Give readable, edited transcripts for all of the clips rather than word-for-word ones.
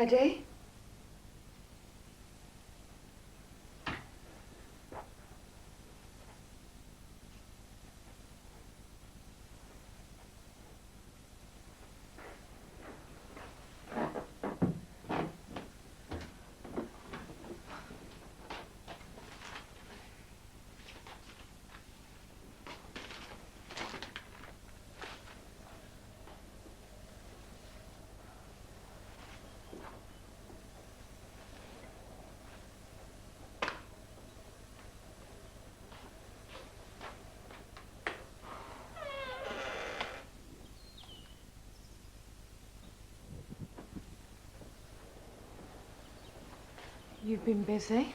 Ready? You've been busy?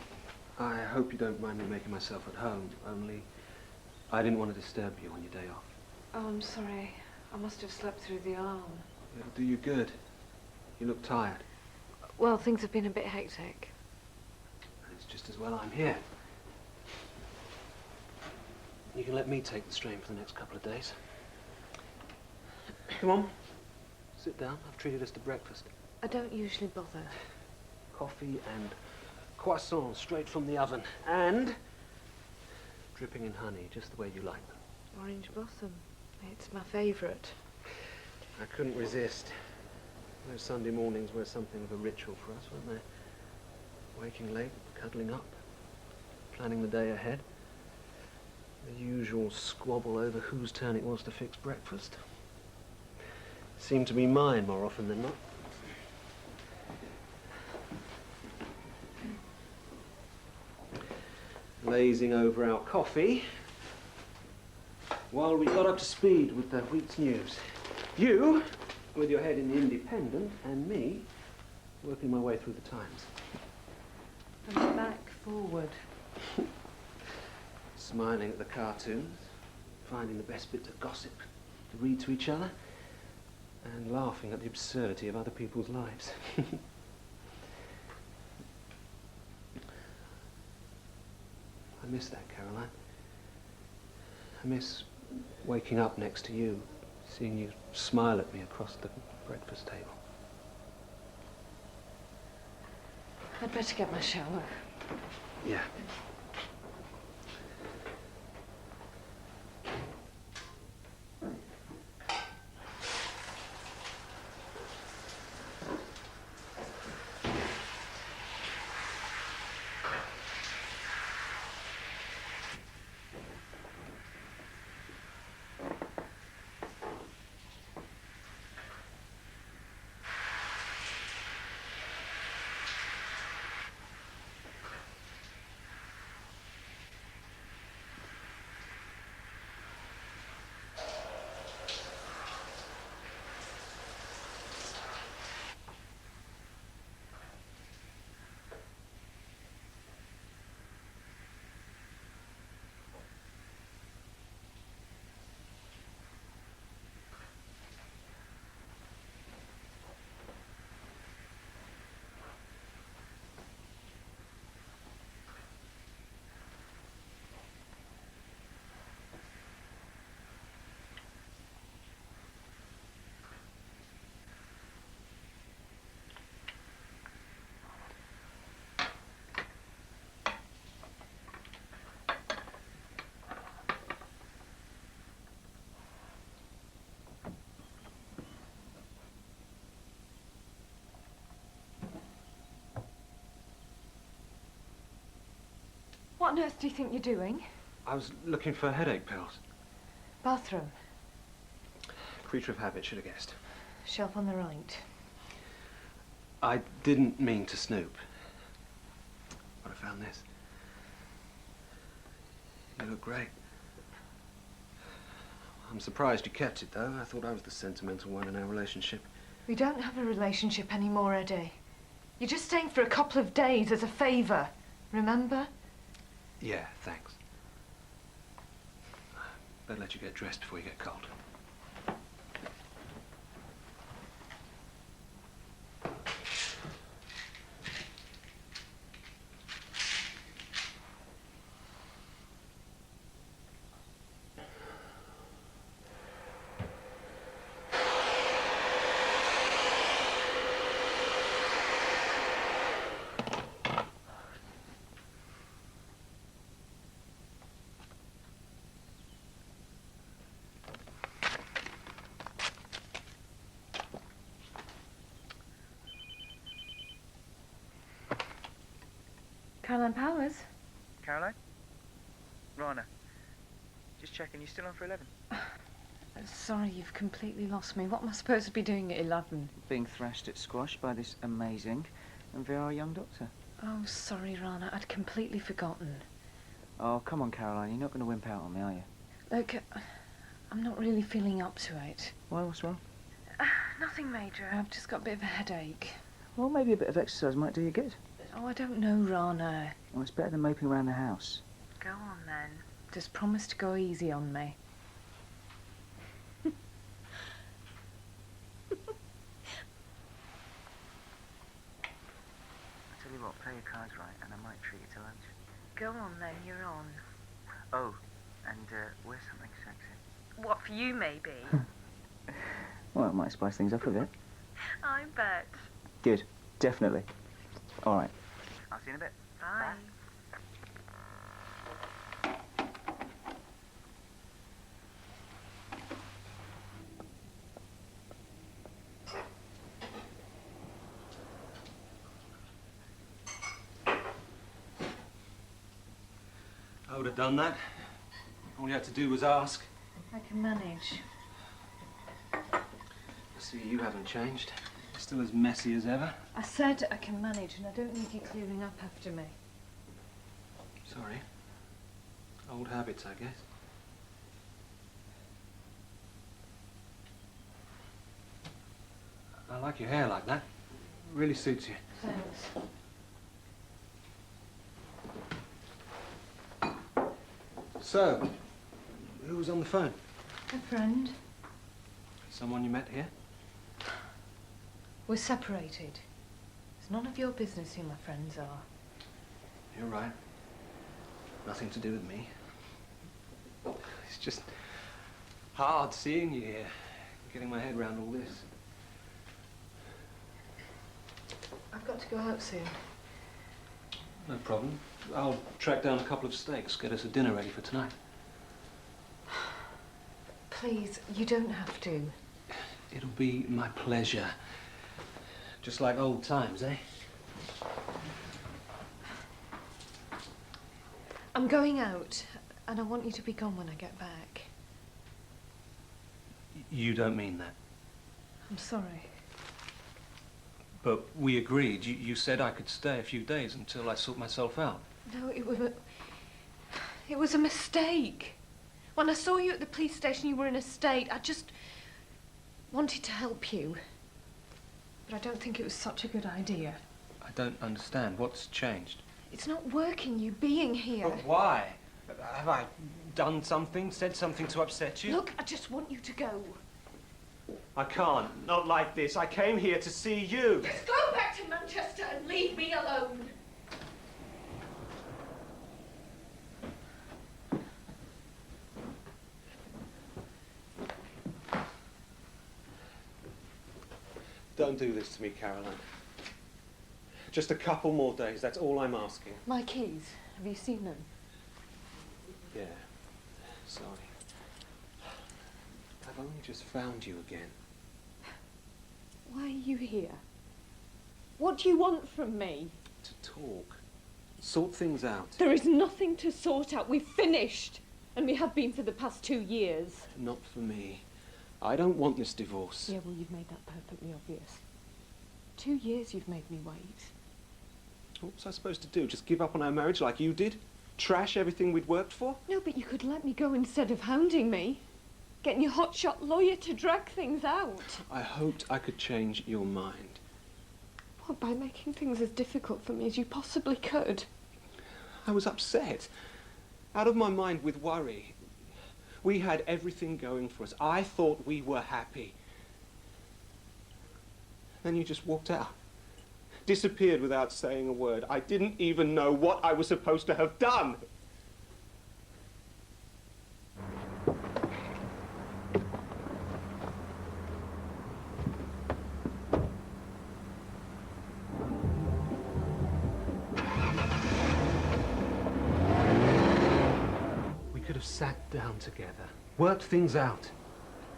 I hope you don't mind me making myself at home, only I didn't want to disturb you on your day off. Oh, I'm sorry. I must have slept through the alarm. It'll do you good. You look tired. Well, things have been a bit hectic. And it's just as well I'm here. You can let me take the strain for the next couple of days. Come on. Sit down. I've treated us to breakfast. I don't usually bother. Coffee and croissants straight from the oven. And dripping in honey, just the way you like them. Orange blossom. It's my favourite. I couldn't resist. Those Sunday mornings were something of a ritual for us, weren't they? Waking late, cuddling up, planning the day ahead. The usual squabble over whose turn it was to fix breakfast. Seemed to be mine more often than not. Lazing over our coffee while we got up to speed with the week's news. You, with your head in the Independent, and me, working my way through the Times. And back forward. Smiling at the cartoons, finding the best bits of gossip to read to each other, and laughing at the absurdity of other people's lives. I miss that, Caroline. I miss waking up next to you, seeing you smile at me across the breakfast table. I'd better get my shower. Yeah. What on earth do you think you're doing? I was looking for headache pills. Bathroom. Creature of habit, should have guessed. Shelf on the right. I didn't mean to snoop. But I found this. You look great. I'm surprised you kept it, though. I thought I was the sentimental one in our relationship. We don't have a relationship anymore, Eddie. You're just staying for a couple of days as a favour. Remember? Yeah, thanks. Better let you get dressed before you get cold. Caroline Powers? Caroline? Rana. Just checking, you still on for 11? Sorry, you've completely lost me. What am I supposed to be doing at 11? Being thrashed at squash by this amazing and VR young doctor. Oh, sorry, Rana. I'd completely forgotten. Oh, come on, Caroline. You're not going to wimp out on me, are you? Look, I'm not really feeling up to it. Why? What's wrong? Nothing major. I've just got a bit of a headache. Well, maybe a bit of exercise might do you good. Oh, I don't know, Rana. Well, it's better than moping around the house. Go on, then. Just promise to go easy on me. I tell you what, play your cards right and I might treat you to lunch. Go on, then. You're on. Oh, and wear something sexy. What, for you, maybe? Well, it might spice things up a bit. I bet. Good. Definitely. All right. I'll see you in a bit. Bye. I would have done that. All you had to do was ask. I can manage. I see you haven't changed. You're still as messy as ever. I said I can manage, and I don't need you clearing up after me. Sorry. Old habits, I guess. I like your hair like that. It really suits you. Thanks. So, who was on the phone? A friend. Someone you met here? We're separated. It's none of your business who my friends are. You're right. Nothing to do with me. It's just hard seeing you here, getting my head around all this. I've got to go out soon. No problem. I'll track down a couple of steaks, get us a dinner ready for tonight. Please, you don't have to. It'll be my pleasure. Just like old times, eh? I'm going out, and I want you to be gone when I get back. You don't mean that. I'm sorry. But we agreed. You said I could stay a few days until I sort myself out. No, it was a mistake. When I saw you at the police station, you were in a state. I just wanted to help you. But I don't think it was such a good idea. I don't understand. What's changed? It's not working, you being here. But why? Have I done something, said something to upset you? Look, I just want you to go. I can't. Not like this. I came here to see you. Just go back to Manchester and leave me alone. Don't do this to me, Caroline. Just a couple more days, that's all I'm asking. My keys, have you seen them? Yeah, sorry. I've only just found you again. Why are you here? What do you want from me? To talk. Sort things out. There is nothing to sort out. We've finished. And we have been for the past 2 years. Not for me. I don't want this divorce. Yeah, well, you've made that perfectly obvious. 2 years you've made me wait. What was I supposed to do? Just give up on our marriage like you did? Trash everything we'd worked for? No, but you could let me go instead of hounding me. Getting your hotshot lawyer to drag things out. I hoped I could change your mind. What, by making things as difficult for me as you possibly could? I was upset. Out of my mind with worry. We had everything going for us. I thought we were happy. Then you just walked out. Disappeared without saying a word. I didn't even know what I was supposed to have done. We could have sat down together, worked things out.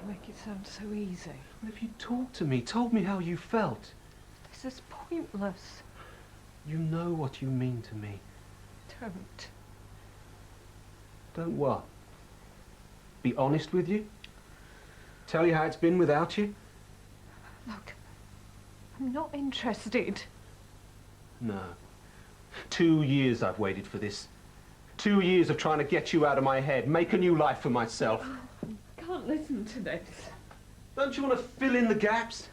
You make it sound so easy. Well, if you talked to me, told me how you felt. This is pointless. You know what you mean to me. Don't. Don't what? Be honest with you? Tell you how it's been without you? Look, I'm not interested. No. 2 years I've waited for this. 2 years of trying to get you out of my head, make a new life for myself. I can't listen to this. Don't you want to fill in the gaps?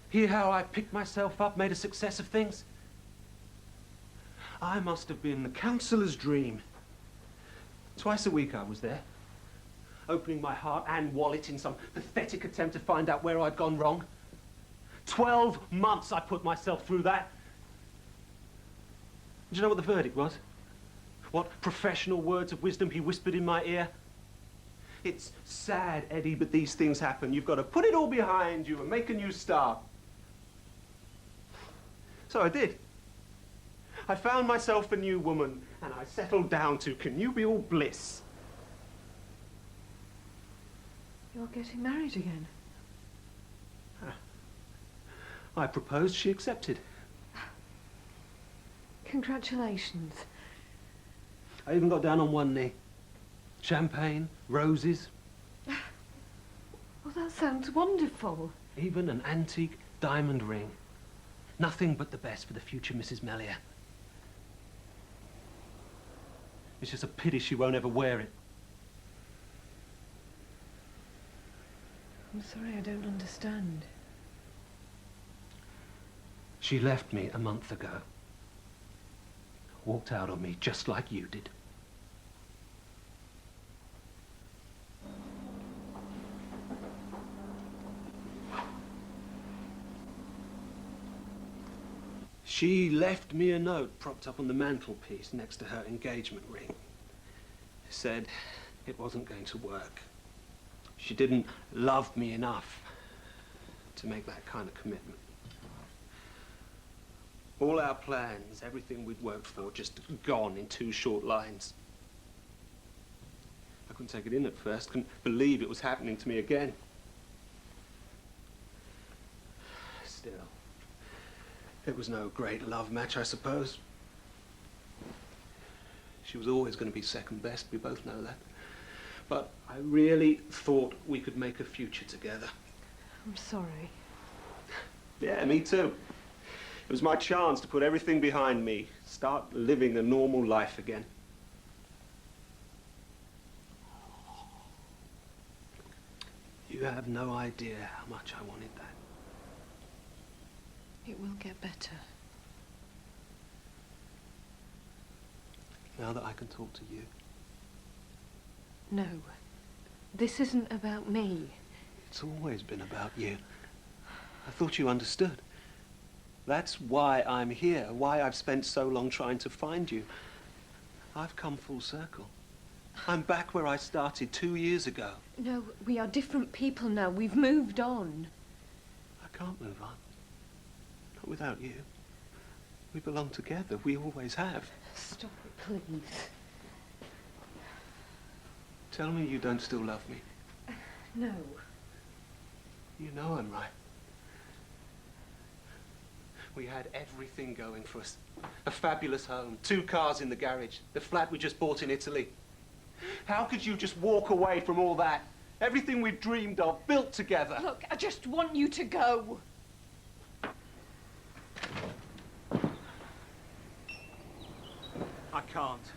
Hear how I picked myself up, made a success of things? I must have been the counsellor's dream. Twice a week I was there, opening my heart and wallet in some pathetic attempt to find out where I'd gone wrong. 12 months I put myself through that. Do you know what the verdict was? What professional words of wisdom he whispered in my ear? It's sad, Eddie, but these things happen. You've got to put it all behind you and make a new start. So I did. I found myself a new woman, and I settled down to connubial bliss. You're getting married again? I proposed, she accepted. Congratulations. I even got down on one knee. Champagne, roses, Well, that sounds wonderful. even an antique diamond ring. Nothing but the best for the future Mrs. Mellier. It's just a pity she won't ever wear it. I'm sorry, I don't understand. She left me a month ago. Walked out on me just like you did. She left me a note propped up on the mantelpiece next to her engagement ring. Said it wasn't going to work. She didn't love me enough to make that kind of commitment. All our plans, everything we'd worked for, just gone in 2 short lines. I couldn't take it in at first, couldn't believe it was happening to me again. Still, it was no great love match, I suppose. She was always going to be second best, we both know that. But I really thought we could make a future together. I'm sorry. Yeah, me too. It was my chance to put everything behind me, start living a normal life again. You have no idea how much I wanted that. It will get better. Now that I can talk to you. No, this isn't about me. It's always been about you. I thought you understood. That's why I'm here, why I've spent so long trying to find you. I've come full circle. I'm back where I started 2 years ago. No, we are different people now. We've moved on. I can't move on. Not without you. We belong together. We always have. Stop it, please. Tell me you don't still love me. No. You know I'm right. We had everything going for us. A fabulous home, 2 cars in the garage, the flat we just bought in Italy. How could you just walk away from all that? Everything we dreamed of, built together. Look, I just want you to go. I can't.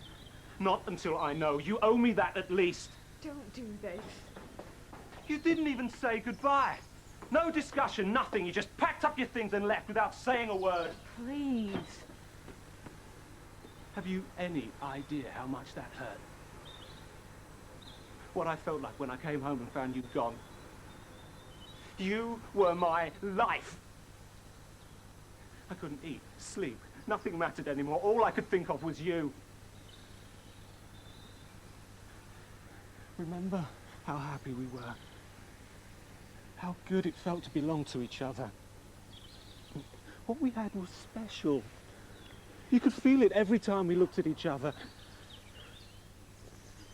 Not until I know. You owe me that at least. Don't do this. You didn't even say goodbye. No discussion, nothing. You just packed up your things and left without saying a word. Please. Have you any idea how much that hurt? What I felt like when I came home and found you gone. You were my life. I couldn't eat, sleep. Nothing mattered anymore. All I could think of was you. Remember how happy we were? How good it felt to belong to each other. What we had was special. You could feel it every time we looked at each other.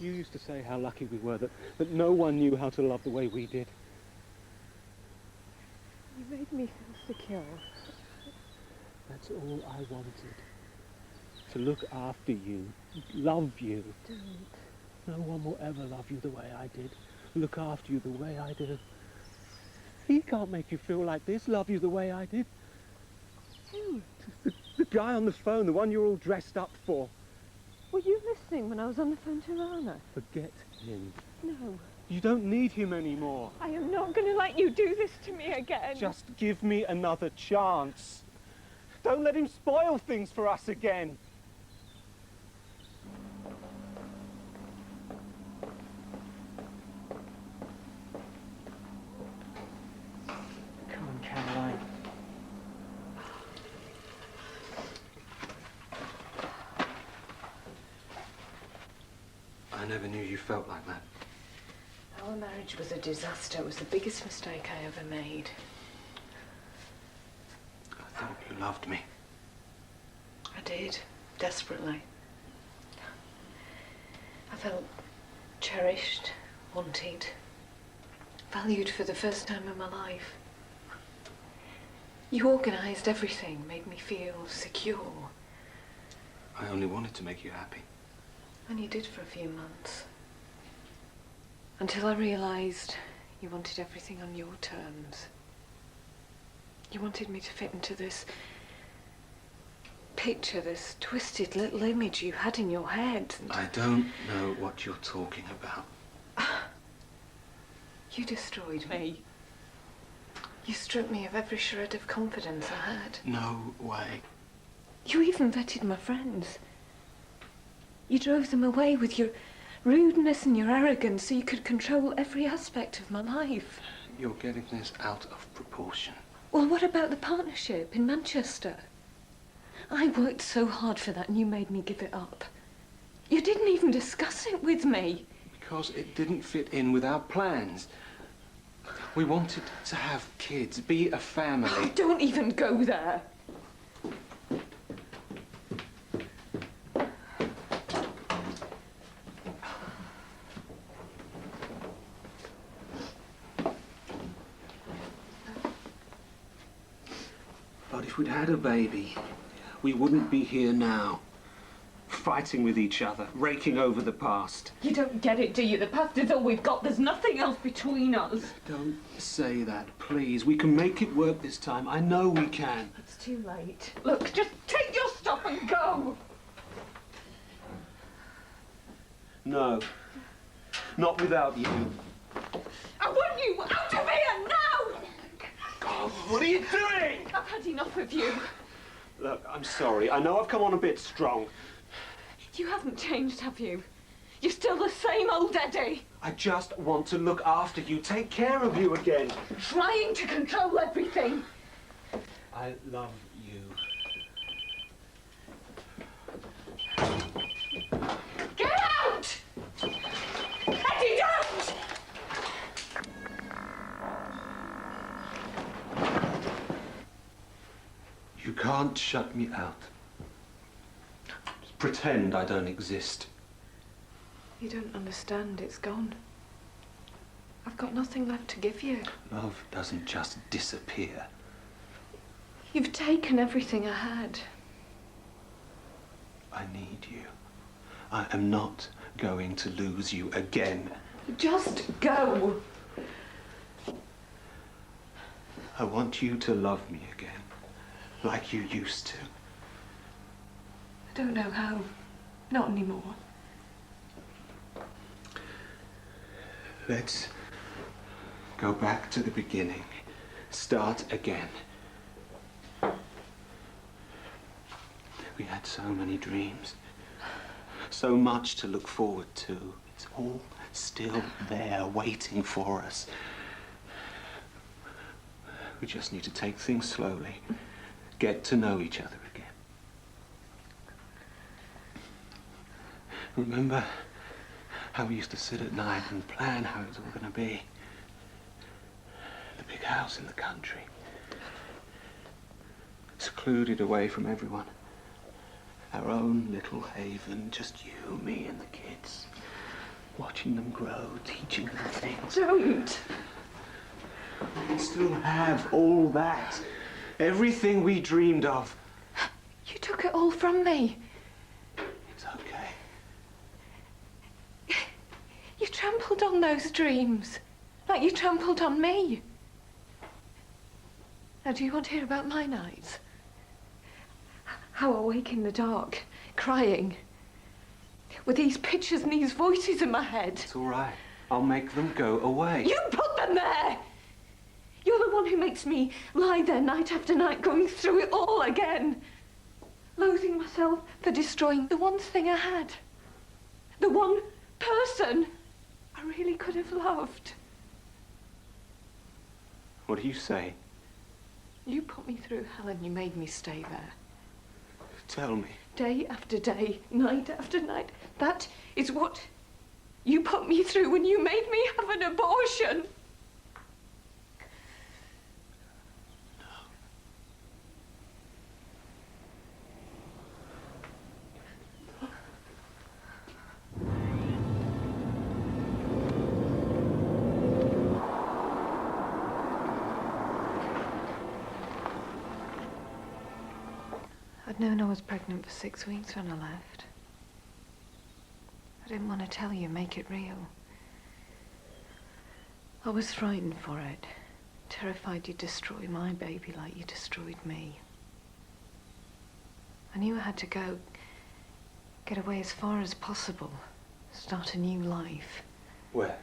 You used to say how lucky we were, that no one knew how to love the way we did. You made me feel secure. That's all I wanted. to look after you, love you. Don't. No one will ever love you the way I did, look after you the way I did. He can't make you feel like this, love you the way I did. Who? The guy on the phone, the one you're all dressed up for. Were you listening when I was on the phone to Rana? Forget him. No. You don't need him anymore. I am not going to let you do this to me again. Just give me another chance. Don't let him spoil things for us again. Come on, Caroline. I never knew you felt like that. Our marriage was a disaster. It was the biggest mistake I ever made. I thought you loved me. I did, desperately. I felt cherished, wanted, valued for the first time in my life. You organised everything, made me feel secure. I only wanted to make you happy. And you did for a few months. Until I realised you wanted everything on your terms. You wanted me to fit into this picture, this twisted little image you had in your head. I don't know what you're talking about. You destroyed me. You stripped me of every shred of confidence I had. No way. You even vetted my friends. You drove them away with your rudeness and your arrogance so you could control every aspect of my life. You're getting this out of proportion. Well, what about the partnership in Manchester? I worked so hard for that and you made me give it up. You didn't even discuss it with me. Because it didn't fit in with our plans. We wanted to have kids, be a family. Oh, don't even go there. But if we'd had a baby, we wouldn't be here now. Fighting with each other, raking over the past. You don't get it, do you? The past is all we've got. There's nothing else between us. Don't say that, please. We can make it work this time. I know we can. It's too late. Look, just take your stuff and go. No. Not without you. I want you out of here now! God, what are you doing? I've had enough of you. Look, I'm sorry. I know I've come on a bit strong. You haven't changed, have you? You're still the same old Eddie. I just want to look after you, take care of you again. Trying to control everything. I love you. Get out! Eddie, don't! You can't shut me out. Just pretend I don't exist. You don't understand. It's gone. I've got nothing left to give you. Love doesn't just disappear. You've taken everything I had. I need you. I am not going to lose you again. Just go. I want you to love me again, like you used to. I don't know how. Not anymore. Let's go back to the beginning. Start again. We had so many dreams. So much to look forward to. It's all still there, waiting for us. We just need to take things slowly. Get to know each other again. Remember how we used to sit at night and plan how it was all going to be? The big house in the country. Secluded away from everyone. Our own little haven, just you, me, and the kids. Watching them grow, teaching them things. Don't. We still have all that. Everything we dreamed of. You took it all from me. trampled on those dreams, like you trampled on me. Now, do you want to hear about my nights? How I wake in the dark, crying, with these pictures and these voices in my head. It's all right. I'll make them go away. You put them there! You're the one who makes me lie there night after night, going through it all again. Loathing myself for destroying the one thing I had. The one person I really could have loved. What do you say? You put me through hell and you made me stay there. Tell me. Day after day, night after night. That is what you put me through when you made me have an abortion. I'd known I was pregnant for 6 weeks when I left. I didn't want to tell you, make it real. I was frightened for it, terrified you'd destroy my baby like you destroyed me. I knew I had to go, get away as far as possible, start a new life. Where?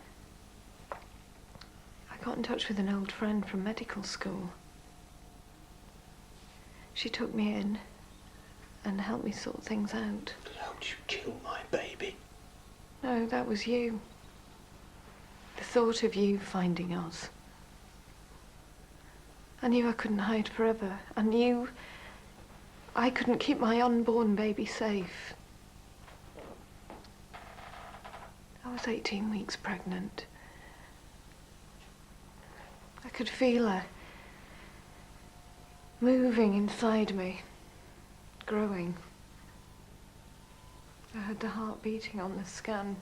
I got in touch with an old friend from medical school. She took me in and helped me sort things out. How'd you kill my baby? No, that was you. The thought of you finding us. I knew I couldn't hide forever. I knew I couldn't keep my unborn baby safe. I was 18 weeks pregnant. I could feel her moving inside me, growing. I heard the heart beating on the scan.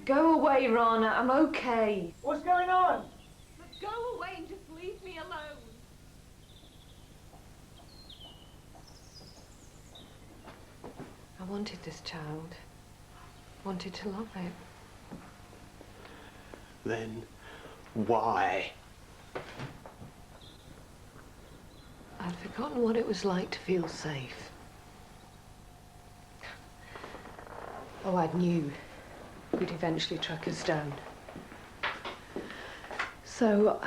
Go away, Rana. I'm okay. What's going on? But go away and just leave me alone. I wanted this child. Wanted to love it. Then why? I'd forgotten what it was like to feel safe. Oh, I knew we'd eventually track us down. So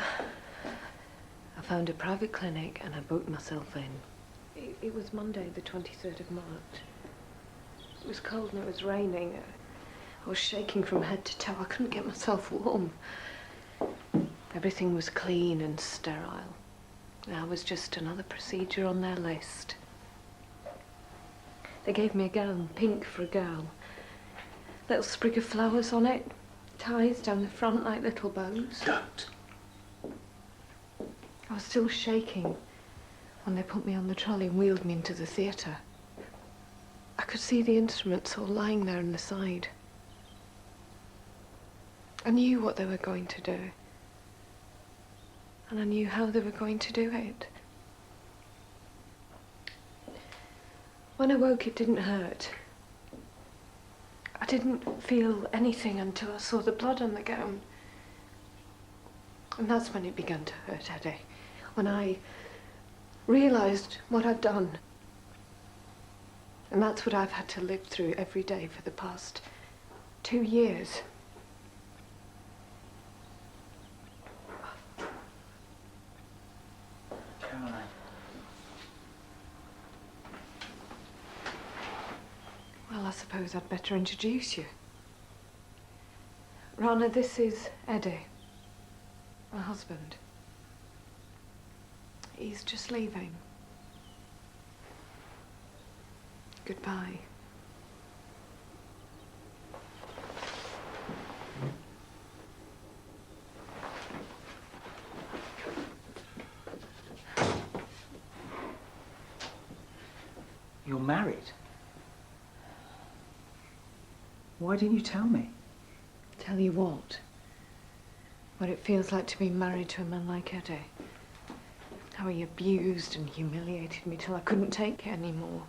I found a private clinic and I booked myself in. It was Monday, the 23rd of March. It was cold and it was raining. I was shaking from head to toe. I couldn't get myself warm. Everything was clean and sterile. I was just another procedure on their list. They gave me a gown, pink for a girl. Little sprig of flowers on it, ties down the front like little bows. Don't. I was still shaking when they put me on the trolley and wheeled me into the theatre. I could see the instruments all lying there on the side. I knew what they were going to do. And I knew how they were going to do it. When I woke, it didn't hurt. I didn't feel anything until I saw the blood on the gown. And that's when it began to hurt, Eddie. When I realised what I'd done. And that's what I've had to live through every day for the past 2 years. Caroline. Well, I suppose I'd better introduce you. Rana, this is Eddie, my husband. He's just leaving. Goodbye. You're married? Why didn't you tell me? Tell you what? What it feels like to be married to a man like Eddie. How he abused and humiliated me till I couldn't take it anymore.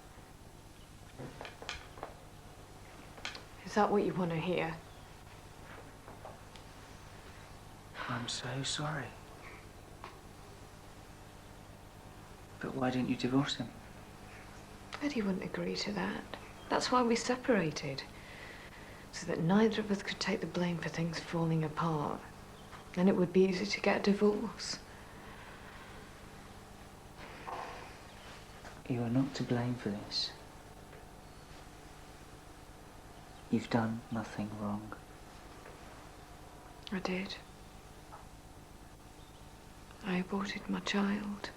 Is that what you want to hear? I'm so sorry. But why didn't you divorce him? But he wouldn't agree to that. That's why we separated. So that neither of us could take the blame for things falling apart. And it would be easy to get a divorce. You are not to blame for this. You've done nothing wrong. I did. I aborted my child.